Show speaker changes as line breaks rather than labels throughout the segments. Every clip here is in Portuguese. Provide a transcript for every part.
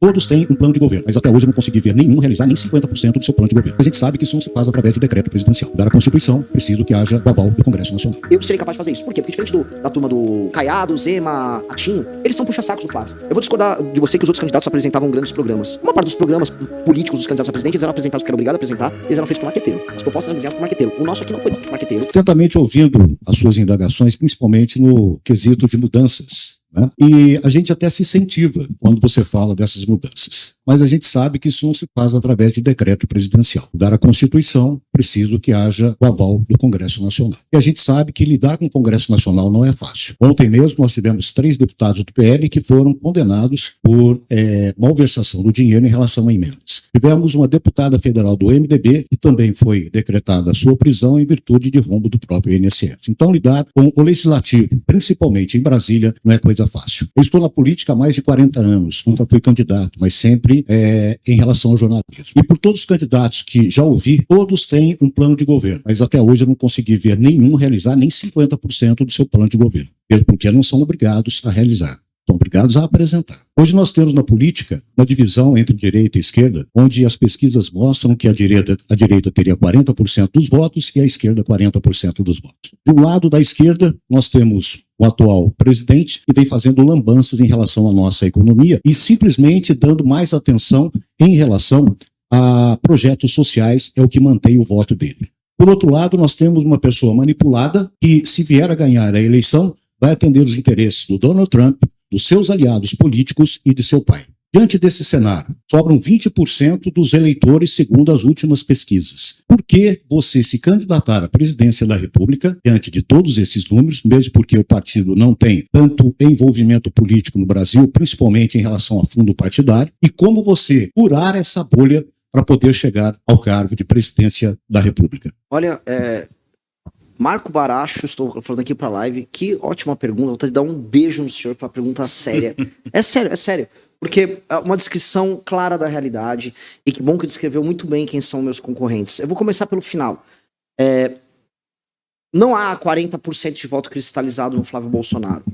Todos têm um plano de governo, mas até hoje eu não consegui ver nenhum realizar nem 50% do seu plano de governo. A gente sabe que isso não se faz através de decreto presidencial. Da Constituição, preciso que haja o aval do Congresso Nacional.
Eu serei capaz de fazer isso. Por quê? Porque diferente da turma do Caiado, Zema, Ratinho, eles são puxa-sacos do Flávio. Eu vou discordar de você que os outros candidatos apresentavam grandes programas. Uma parte dos programas políticos dos candidatos a presidente, eles eram apresentados porque eram obrigados a apresentar, eles eram feitos por marqueteiro. As propostas eram desenhadas por marqueteiro. O nosso aqui não foi por marqueteiro.
Atentamente ouvindo as suas indagações, principalmente no quesito de mudanças, né? E a gente até se incentiva quando você fala dessas mudanças. Mas a gente sabe que isso não se faz através de decreto presidencial. Dar a Constituição, preciso que haja o aval do Congresso Nacional. E a gente sabe que lidar com o Congresso Nacional não é fácil. Ontem mesmo nós tivemos 3 deputados do PL que foram condenados por malversação do dinheiro em relação a emendas. Tivemos uma deputada federal do MDB que também foi decretada a sua prisão em virtude de rombo do próprio INSS. Então, lidar com o legislativo, principalmente em Brasília, não é coisa fácil. Eu estou na política há mais de 40 anos, nunca fui candidato, mas sempre em relação ao jornalismo. E por todos os candidatos que já ouvi, todos têm um plano de governo, mas até hoje eu não consegui ver nenhum realizar nem 50% do seu plano de governo, mesmo porque não são obrigados a realizar. São obrigados a apresentar. Hoje nós temos na política uma divisão entre direita e esquerda, onde as pesquisas mostram que a direita teria 40% dos votos e a esquerda 40% dos votos. De um lado da esquerda, nós temos o atual presidente que vem fazendo lambanças em relação à nossa economia e simplesmente dando mais atenção em relação a projetos sociais, é o que mantém o voto dele. Por outro lado, nós temos uma pessoa manipulada que, se vier a ganhar a eleição, vai atender os interesses do Donald Trump, dos seus aliados políticos e de seu pai. Diante desse cenário, sobram 20% dos eleitores segundo as últimas pesquisas. Por que você se candidatar à presidência da República diante de todos esses números, mesmo porque o partido não tem tanto envolvimento político no Brasil, principalmente em relação a fundo partidário, e como você furar essa bolha para poder chegar ao cargo de presidência da República?
Olha, Marco Baracho, estou falando aqui pra live, que ótima pergunta, vou te dar um beijo no senhor pra pergunta séria. É sério, porque é uma descrição clara da realidade, e que bom que descreveu muito bem quem são meus concorrentes. Eu vou começar pelo final. Não há 40% de voto cristalizado no Flávio Bolsonaro.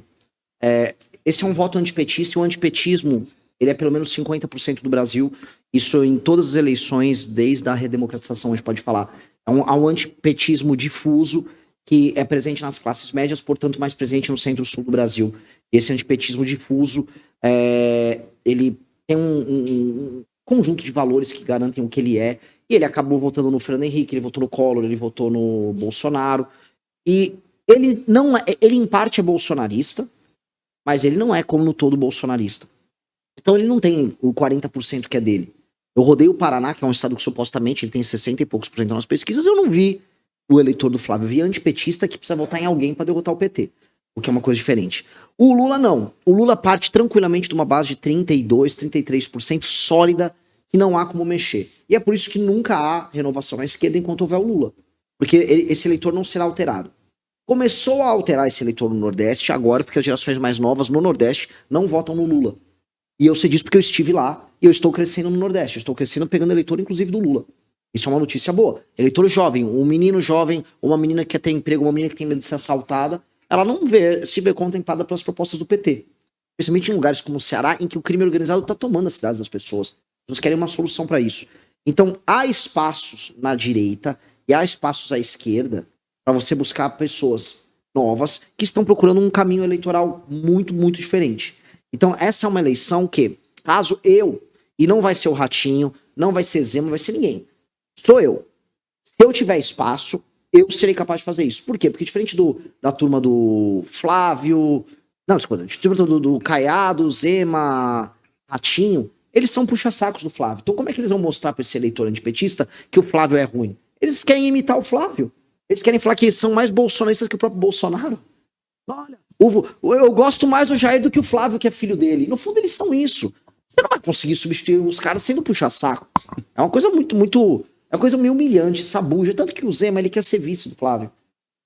Esse é um voto antipetista, e o antipetismo, ele é pelo menos 50% do Brasil, isso em todas as eleições, desde a redemocratização, a gente pode falar. Há um antipetismo difuso que é presente nas classes médias, portanto mais presente no centro-sul do Brasil. Esse antipetismo difuso, ele tem um conjunto de valores que garantem o que ele é, e ele acabou votando no Fernando Henrique, ele votou no Collor, ele votou no Bolsonaro, e ele não ele em parte é bolsonarista, mas ele não é como no todo bolsonarista. Então ele não tem o 40% que é dele. Eu rodei o Paraná, que é um estado que supostamente ele tem 60 e poucos por cento nas pesquisas, eu não vi o eleitor do Flávio, eu vi antipetista que precisa votar em alguém para derrotar o PT, o que é uma coisa diferente. O Lula não. O Lula parte tranquilamente de uma base de 32, 33% sólida, que não há como mexer. E é por isso que nunca há renovação na esquerda enquanto houver o Lula. Porque esse eleitor não será alterado. Começou a alterar esse eleitor no Nordeste agora, porque as gerações mais novas no Nordeste não votam no Lula. E eu sei disso porque eu estive lá e eu estou crescendo no Nordeste. Eu estou crescendo pegando eleitor, inclusive, do Lula. Isso é uma notícia boa. Eleitor jovem, um menino jovem, uma menina que quer ter emprego, uma menina que tem medo de ser assaltada, ela não se vê contemplada pelas propostas do PT. Principalmente em lugares como o Ceará, em que o crime organizado está tomando as cidades das pessoas. As pessoas querem uma solução para isso. Então, há espaços na direita e há espaços à esquerda para você buscar pessoas novas que estão procurando um caminho eleitoral muito, muito diferente. Então, essa é uma eleição que, caso e não vai ser o Ratinho, não vai ser Zema, não vai ser ninguém, sou eu. Se eu tiver espaço, eu serei capaz de fazer isso. Por quê? Porque diferente da turma do Flávio, não, desculpa, do Caiado, Zema, Ratinho, eles são puxa-sacos do Flávio. Então como é que eles vão mostrar para esse eleitor antipetista que o Flávio é ruim? Eles querem imitar o Flávio. Eles querem falar que são mais bolsonaristas que o próprio Bolsonaro. Olha, eu gosto mais do Jair do que o Flávio, que é filho dele. No fundo, eles são isso. Você não vai conseguir substituir os caras sendo puxa-saco. É uma coisa é uma coisa meio humilhante, sabuja. Tanto que o Zema, ele quer ser vice do Flávio.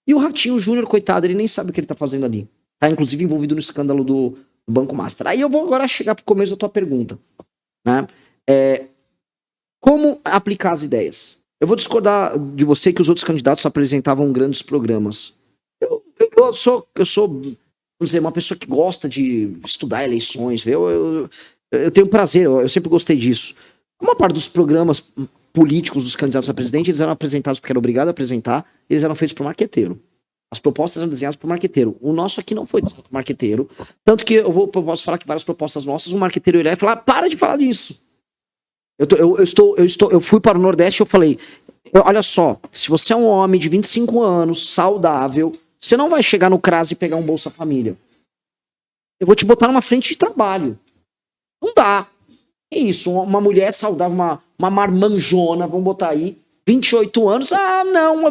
E o Ratinho Júnior, coitado, ele nem sabe o que ele tá fazendo ali. Tá, inclusive, envolvido no escândalo do Banco Master. Aí eu vou agora chegar pro começo da tua pergunta. Né? Como aplicar as ideias? Eu vou discordar de você que os outros candidatos apresentavam grandes programas. Eu sou, vamos dizer, uma pessoa que gosta de estudar eleições. Eu tenho prazer, eu sempre gostei disso. Uma parte dos programas políticos dos candidatos a presidente, eles eram apresentados porque era obrigado a apresentar, eles eram feitos por marqueteiro. As propostas eram desenhadas por marqueteiro. O nosso aqui não foi desenhado por marqueteiro. Tanto que eu posso falar que várias propostas nossas, o marqueteiro irá falar, para de falar disso. Eu fui para o Nordeste e eu falei, olha só, se você é um homem de 25 anos, saudável, você não vai chegar no CRAS e pegar um Bolsa Família. Eu vou te botar numa frente de trabalho. Não dá. É isso, uma mulher saudável, uma marmanjona, vamos botar aí, 28 anos, não, eu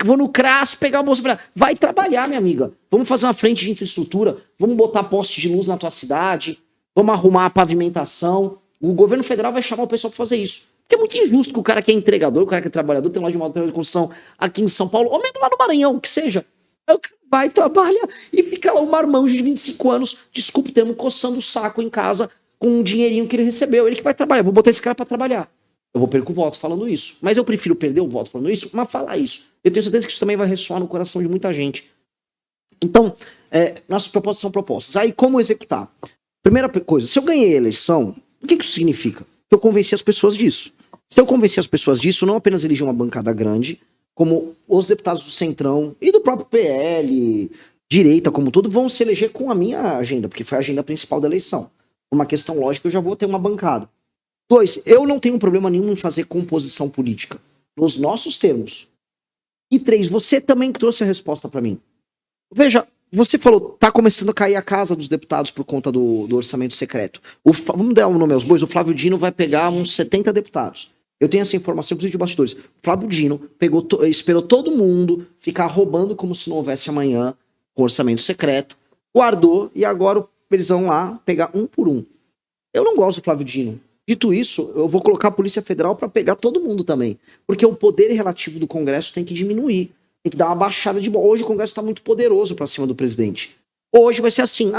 vou no CRAS pegar o Bolsa Família. Vai trabalhar, minha amiga. Vamos fazer uma frente de infraestrutura, vamos botar poste de luz na tua cidade, vamos arrumar a pavimentação. O governo federal vai chamar o pessoal para fazer isso. Porque é muito injusto que o cara que é entregador, o cara que é trabalhador, tem loja de material de construção aqui em São Paulo, ou mesmo lá no Maranhão, o que seja. O cara vai, trabalha e fica lá um marmanjo de 25 anos, desculpe o termo, coçando o saco em casa com um dinheirinho que ele recebeu. Ele que vai trabalhar. Vou botar esse cara para trabalhar. Eu vou perder o voto falando isso. Mas eu prefiro perder o voto falando isso, mas falar isso. Eu tenho certeza que isso também vai ressoar no coração de muita gente. Então, nossas propostas são propostas. Aí, como executar? Primeira coisa, se eu ganhei a eleição, o que isso significa? Que eu convenci as pessoas disso. Se eu convencer as pessoas disso, não apenas eleger uma bancada grande, como os deputados do Centrão e do próprio PL, direita como tudo, vão se eleger com a minha agenda, porque foi a agenda principal da eleição. Uma questão lógica, eu já vou ter uma bancada. 2, eu não tenho problema nenhum em fazer composição política, nos nossos termos. E 3, você também trouxe a resposta para mim. Veja, você falou, tá começando a cair a casa dos deputados por conta do orçamento secreto. Vamos dar um nome aos bois, o Flávio Dino vai pegar uns 70 deputados. Eu tenho essa informação, inclusive de bastidores. O Flávio Dino esperou todo mundo ficar roubando como se não houvesse amanhã com orçamento secreto, guardou e agora eles vão lá pegar um por um. Eu não gosto do Flávio Dino. Dito isso, eu vou colocar a Polícia Federal para pegar todo mundo também. Porque o poder relativo do Congresso tem que diminuir. Tem que dar uma baixada de bola. Hoje o Congresso está muito poderoso para cima do presidente. Hoje vai ser assim,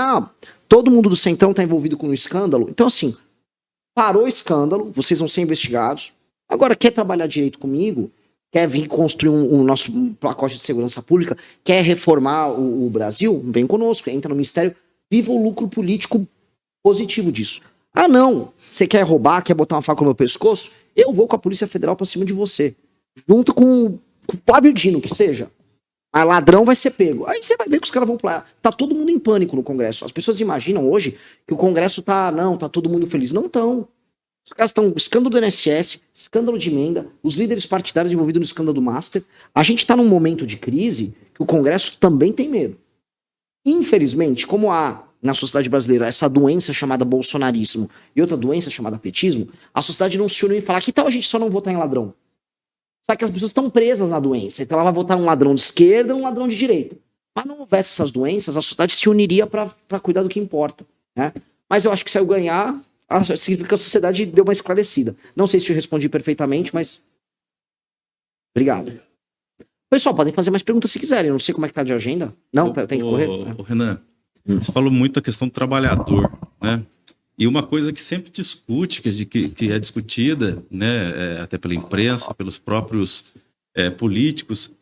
todo mundo do Centrão está envolvido com um escândalo. Então assim, parou o escândalo, vocês vão ser investigados. Agora, quer trabalhar direito comigo? Quer vir construir um nosso pacote de segurança pública? Quer reformar o Brasil? Vem conosco, entra no Ministério. Viva o lucro político positivo disso. Não, você quer roubar, quer botar uma faca no meu pescoço? Eu vou com a Polícia Federal pra cima de você. Junto com o Flávio Dino, que seja. Mas ladrão vai ser pego. Aí você vai ver que os caras vão pra lá. Tá todo mundo em pânico no Congresso. As pessoas imaginam hoje que o Congresso tá todo mundo feliz. Não estão. Os caras estão, escândalo do INSS, escândalo de emenda, os líderes partidários envolvidos no escândalo do Master. A gente tá num momento de crise que o Congresso também tem medo. Infelizmente, como há na sociedade brasileira essa doença chamada bolsonarismo e outra doença chamada petismo, a sociedade não se uniu e fala, que tal a gente só não votar em ladrão? Só que as pessoas estão presas na doença, então ela vai votar um ladrão de esquerda e um ladrão de direita. Mas não houvesse essas doenças, a sociedade se uniria para cuidar do que importa, né? Mas eu acho que se eu ganhar, significa que a sociedade deu uma esclarecida. Não sei se te respondi perfeitamente, mas obrigado. Pessoal, podem fazer mais perguntas se quiserem. Eu não sei como é que tá de agenda. Não, tem que correr.
Renan, você falou muito da questão do trabalhador, né? E uma coisa que sempre discute, que é discutida, né, até pela imprensa, pelos próprios políticos,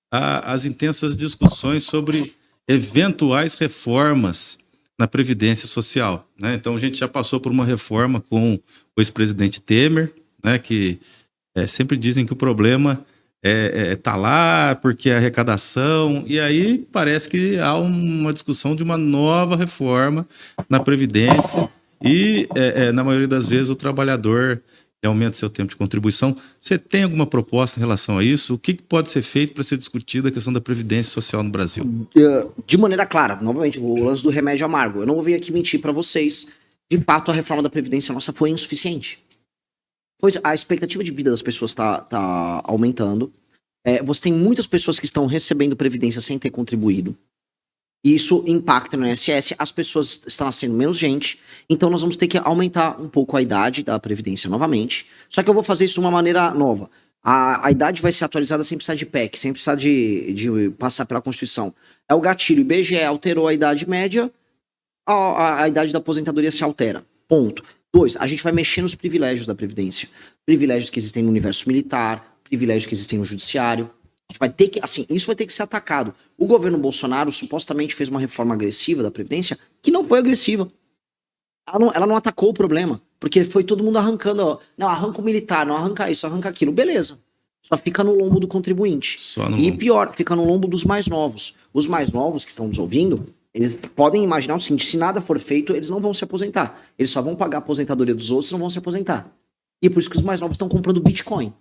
as intensas discussões sobre eventuais reformas na Previdência Social, né? Então a gente já passou por uma reforma com o ex-presidente Temer, né, que sempre dizem que o problema tá lá porque a arrecadação, e aí parece que há uma discussão de uma nova reforma na Previdência e na maioria das vezes o trabalhador aumenta seu tempo de contribuição. Você tem alguma proposta em relação a isso? O que pode ser feito para ser discutida a questão da Previdência Social no Brasil?
De maneira clara, novamente, o lance do remédio amargo. Eu não vou vir aqui mentir para vocês. De fato, a reforma da Previdência nossa foi insuficiente. Pois a expectativa de vida das pessoas tá aumentando. Você tem muitas pessoas que estão recebendo Previdência sem ter contribuído. E isso impacta no INSS. As pessoas estão nascendo menos gente. Então nós vamos ter que aumentar um pouco a idade da Previdência novamente. Só que eu vou fazer isso de uma maneira nova. A idade vai ser atualizada sem precisar de PEC, sem precisar de passar pela Constituição. É o gatilho. O IBGE alterou a idade média, a idade da aposentadoria se altera. Ponto. 2, a gente vai mexer nos privilégios da Previdência. Privilégios que existem no universo militar, privilégios que existem no judiciário. A gente vai ter que, assim, isso vai ter que ser atacado. O governo Bolsonaro supostamente fez uma reforma agressiva da Previdência que não foi agressiva. ela não atacou o problema, porque foi todo mundo arrancando, ó, não, arranca o militar, não arranca isso, arranca aquilo, beleza. Só fica no lombo do contribuinte. E pior, fica no lombo dos mais novos. Os mais novos que estão nos ouvindo, eles podem imaginar o seguinte, se nada for feito, eles não vão se aposentar. Eles só vão pagar a aposentadoria dos outros e não vão se aposentar. E por isso que os mais novos estão comprando Bitcoin.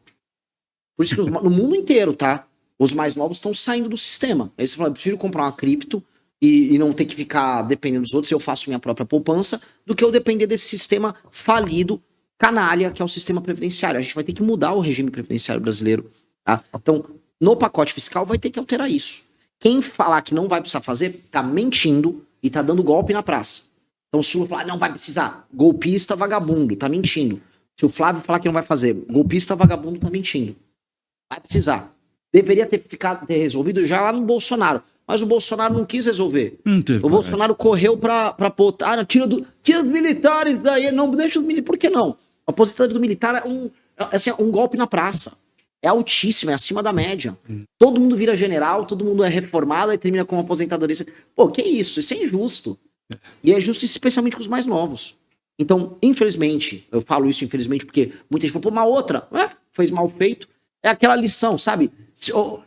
Por isso que no mundo inteiro, tá? Os mais novos estão saindo do sistema. Eles falam, eu prefiro comprar uma cripto e não ter que ficar dependendo dos outros, eu faço minha própria poupança, do que eu depender desse sistema falido, canalha, que é o sistema previdenciário. A gente vai ter que mudar o regime previdenciário brasileiro, tá? Então, no pacote fiscal vai ter que alterar isso. Quem falar que não vai precisar fazer, tá mentindo e tá dando golpe na praça. Então, se o Lula falar, não vai precisar, golpista, vagabundo, tá mentindo. Se o Flávio falar que não vai fazer, golpista, vagabundo, tá mentindo. Vai precisar. Deveria ter resolvido já lá no Bolsonaro. Mas o Bolsonaro não quis resolver. O Bolsonaro correu pra botar. Ah, tira os militares daí. Não, deixa os militares. Por que não? A aposentadoria do militar é um golpe na praça. É altíssimo, é acima da média. Todo mundo vira general, todo mundo é reformado e termina com uma aposentadoria. Pô, que isso? Isso é injusto. E é justo especialmente com os mais novos. Então, infelizmente, eu falo isso infelizmente porque muita gente fala, pô, uma outra, fez mal feito. É aquela lição, sabe?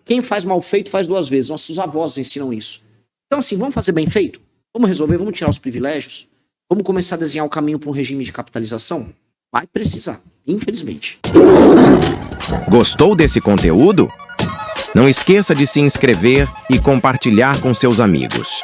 Quem faz mal feito faz duas vezes. Nossos avós ensinam isso. Então, assim, vamos fazer bem feito? Vamos resolver, vamos tirar os privilégios? Vamos começar a desenhar o caminho para um regime de capitalização? Vai precisar, infelizmente.
Gostou desse conteúdo? Não esqueça de se inscrever e compartilhar com seus amigos.